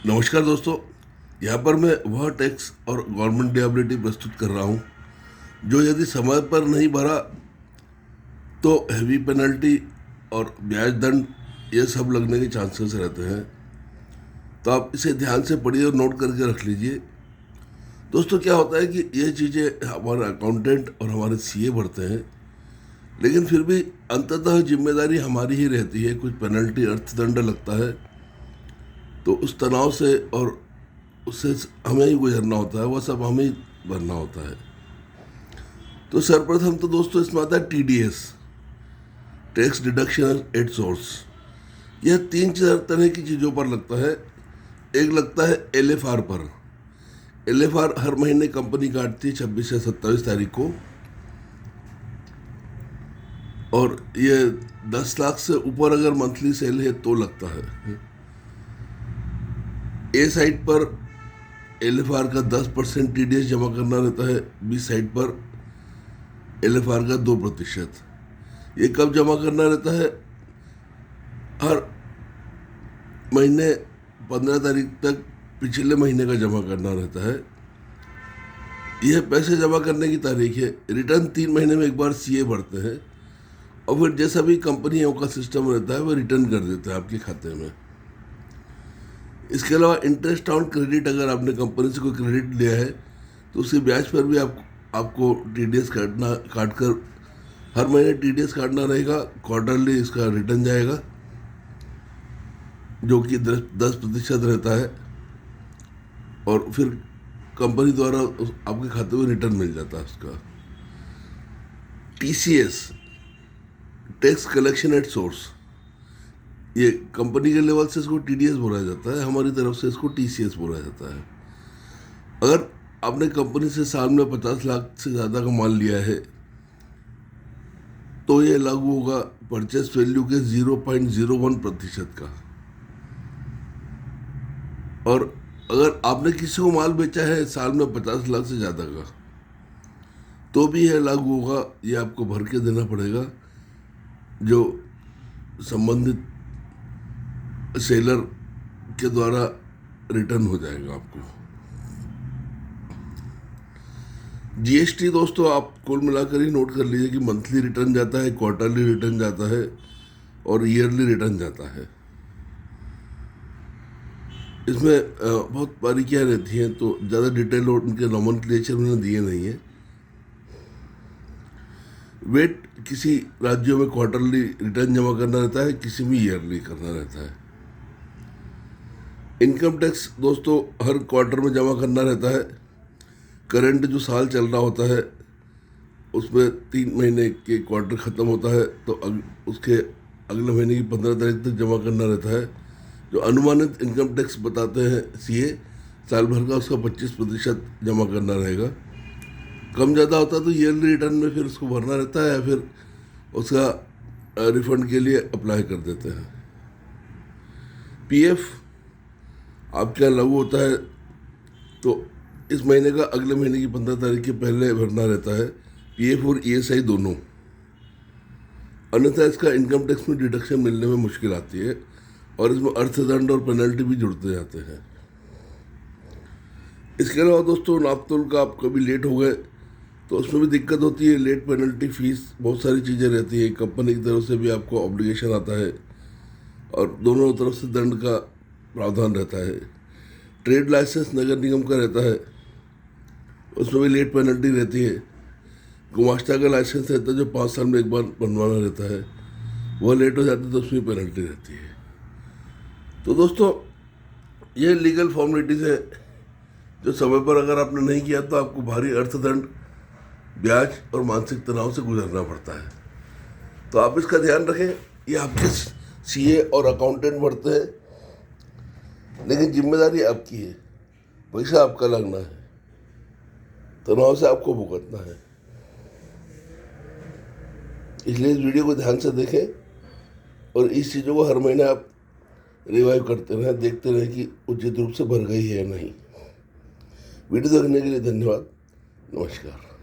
नमस्कार दोस्तों। यहाँ पर मैं वह टैक्स और गवर्नमेंट लिएबिलिटी प्रस्तुत कर रहा हूँ जो यदि समय पर नहीं भरा तो हैवी पेनल्टी और ब्याज दंड ये सब लगने के चांसेस रहते हैं। तो आप इसे ध्यान से पढ़िए और नोट करके रख लीजिए। दोस्तों, क्या होता है कि ये चीज़ें हमारे अकाउंटेंट और हमारे सीए भरते हैं, लेकिन फिर भी अंततः जिम्मेदारी हमारी ही रहती है। कुछ पेनल्टी अर्थदंड लगता है तो उस तनाव से और उससे हमें ही गुजरना होता है, वह सब हमें ही भरना होता है। तो सर्वप्रथम तो दोस्तों इसमें आता है TDS, tax deduction at source. यह तीन चार तरह की चीज़ों पर लगता है। एक लगता है एलएफआर पर। एलएफआर हर महीने कंपनी काटती है 26 से 27 तारीख को, और ये 10 लाख से ऊपर अगर मंथली सेल है तो लगता है। ए साइड पर एलएफआर का 10% टीडीएस जमा करना रहता है, बी साइड पर एलएफआर का 2%। ये कब जमा करना रहता है? हर महीने 15 तारीख तक पिछले महीने का जमा करना रहता है। यह पैसे जमा करने की तारीख है। रिटर्न 3 महीने में एक बार सीए भरते हैं और फिर जैसा भी कंपनियों का सिस्टम रहता है वो रिटर्न कर देते हैं आपके खाते में। इसके अलावा इंटरेस्ट ऑन क्रेडिट, अगर आपने कंपनी से कोई क्रेडिट लिया है तो उसके ब्याज पर भी आपको टीडीएस काटकर हर महीने टीडीएस काटना रहेगा। क्वार्टरली इसका रिटर्न जाएगा जो कि 10% रहता है, और फिर कंपनी द्वारा आपके खाते में रिटर्न मिल जाता है उसका। TCS, tax collection at source, ये कंपनी के लेवल से इसको टीडीएस बोला जाता है, हमारी तरफ से इसको टीसीएस बोला जाता है। अगर आपने कंपनी से साल में 50 लाख से ज़्यादा का माल लिया है तो ये लागू होगा परचेस वैल्यू के 0.01% का। और अगर आपने किसी को माल बेचा है साल में 50 लाख से ज़्यादा का तो भी यह लागू होगा। ये आपको भर के देना पड़ेगा जो संबंधित सेलर के द्वारा रिटर्न हो जाएगा आपको। जीएसटी दोस्तों आप कुल मिलाकर ही नोट कर लीजिए कि मंथली रिटर्न जाता है, क्वार्टरली रिटर्न जाता है और ईयरली रिटर्न जाता है। इसमें बहुत बारीकियाँ रहती हैं तो ज़्यादा डिटेल और उनके नॉमेनक्लेचर उन्होंने दिए नहीं है। वेट किसी राज्यों में क्वार्टरली रिटर्न जमा करना रहता है, किसी में ईयरली करना रहता है। इनकम टैक्स दोस्तों हर क्वार्टर में जमा करना रहता है। करंट जो साल चल रहा होता है उसमें 3 महीने के क्वार्टर ख़त्म होता है तो उसके अगले महीने की 15 तारीख तक जमा करना रहता है। जो अनुमानित इनकम टैक्स बताते हैं सीए, साल भर का उसका 25% जमा करना रहेगा। कम ज़्यादा होता है तो ईयरली रिटर्न में फिर उसको भरना रहता है या फिर उसका रिफंड के लिए अप्लाई कर देते हैं। पीएफ आपके यहाँ लागू होता है तो इस महीने का अगले महीने की 15 तारीख के पहले भरना रहता है, पीएफ और ईएसआई दोनों। अन्यथा इसका इनकम टैक्स में डिडक्शन मिलने में मुश्किल आती है और इसमें अर्थदंड और पेनल्टी भी जुड़ते जाते हैं। इसके अलावा दोस्तों नापतोल का आप कभी लेट हो गए तो उसमें भी दिक्कत होती है। लेट पेनल्टी फीस, बहुत सारी चीज़ें रहती है। कंपनी की तरफ से भी आपको ऑब्लिगेशन आता है और दोनों तरफ से दंड का प्रावधान रहता है। ट्रेड लाइसेंस नगर निगम का रहता है, उसमें भी लेट पेनल्टी रहती है। गुमाश्ता का लाइसेंस रहता है जो 5 साल में एक बार बनवाना रहता है, वह लेट हो जाता है तो उसमें पेनल्टी रहती है। तो दोस्तों ये लीगल फॉर्मेलिटीज़ है जो समय पर अगर आपने नहीं किया तो आपको भारी अर्थदंड, ब्याज और मानसिक तनाव से गुजरना पड़ता है। तो आप इसका ध्यान रखें। ये आपके सीए और अकाउंटेंट भरते हैं, लेकिन जिम्मेदारी आपकी है, पैसा आपका लगना है, तनाव से आपको भुगतना है। इसलिए इस वीडियो को ध्यान से देखें और इस चीज़ों को हर महीने आप रिवाइव करते रहें, देखते रहें कि उचित रूप से भर गई है या नहीं। वीडियो देखने के लिए धन्यवाद। नमस्कार।